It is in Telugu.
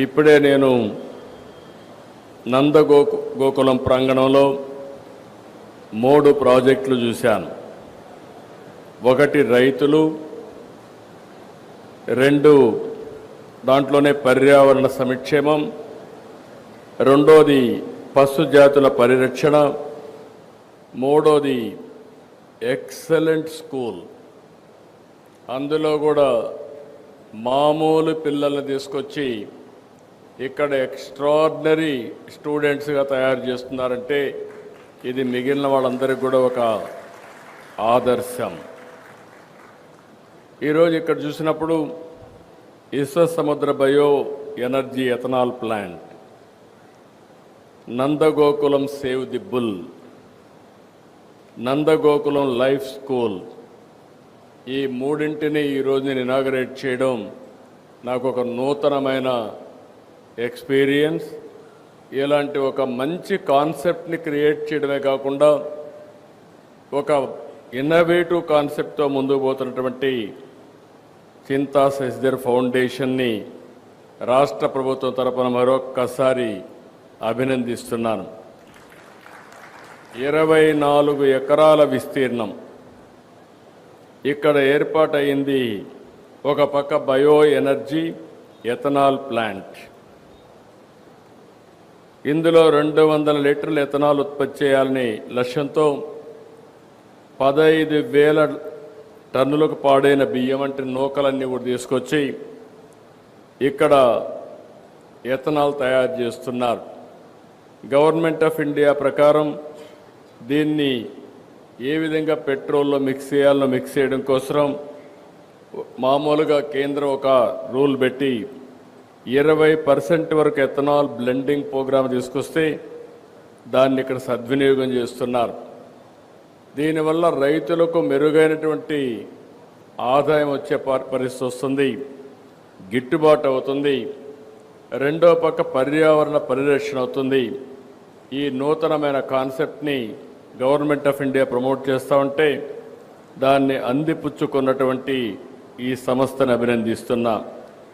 ఇప్పుడే నేను గోకులం ప్రాంగణంలో 3 ప్రాజెక్టులు చూశాను. ఒకటి రైతులు, 2 దాంట్లోనే పర్యావరణ సంక్షేమం, రెండోది పశు జాతుల పరిరక్షణ, మూడోది ఎక్సలెంట్ స్కూల్. అందులో కూడా మామూలు పిల్లల్ని తీసుకొచ్చి ఇక్కడ ఎక్స్ట్రాడినరీ స్టూడెంట్స్గా తయారు చేస్తున్నారంటే ఇది మిగిలిన వాళ్ళందరికీ కూడా ఒక ఆదర్శం. ఈరోజు ఇక్కడ చూసినప్పుడు Vishwasamudra bio energy ethanol plant, Nandagokulam save the bull, Nandagokulam life school, ఈ మూడింటిని ఈరోజు నేను ఇనాగరేట్ చేయడం నాకు ఒక నూతనమైన ఎక్స్పీరియన్స్. ఇలాంటి ఒక మంచి కాన్సెప్ట్ని క్రియేట్ చేయడమే కాకుండా ఒక ఇన్నోవేటివ్ కాన్సెప్ట్తో ముందుకు పోతున్నటువంటి చింతా శశిధర్ ఫౌండేషన్ని రాష్ట్ర ప్రభుత్వం తరపున మరొక్కసారి అభినందిస్తున్నాను. 24 ఎకరాల విస్తీర్ణం ఇక్కడ ఏర్పాటైంది. ఒక పక్క బయో ఎనర్జీ ఎథనాల్ ప్లాంట్, ఇందులో 200 లీటర్ల ఎథనాల్ ఉత్పత్తి చేయాలని లక్ష్యంతో 15,000 టన్నులకు పాడైన బియ్యం వంటి నూకలన్నీ కూడా తీసుకొచ్చి ఇక్కడ ఎథనాల్ తయారు చేస్తున్నారు. గవర్నమెంట్ ఆఫ్ ఇండియా ప్రకారం దీన్ని ఏ విధంగా పెట్రోల్లో మిక్స్ చేయాలో మిక్స్ చేయడం కోసం మామూలుగా కేంద్రం ఒక రూల్ పెట్టి 20% వరకు ఎథనాల్ బ్లెండింగ్ ప్రోగ్రామ్ తీసుకొస్తే దాన్ని ఇక్కడ సద్వినియోగం చేస్తున్నారు. దీనివల్ల రైతులకు మెరుగైనటువంటి ఆదాయం వచ్చే పరిస్థితి వస్తుంది, గిట్టుబాటు అవుతుంది. రెండో పక్క పర్యావరణ పరిరక్షణ అవుతుంది. ఈ నూతనమైన కాన్సెప్ట్ని గవర్నమెంట్ ఆఫ్ ఇండియా ప్రమోట్ చేస్తూ ఉంటే దాన్ని అందిపుచ్చుకున్నటువంటి ఈ సంస్థను అభినందిస్తున్నా.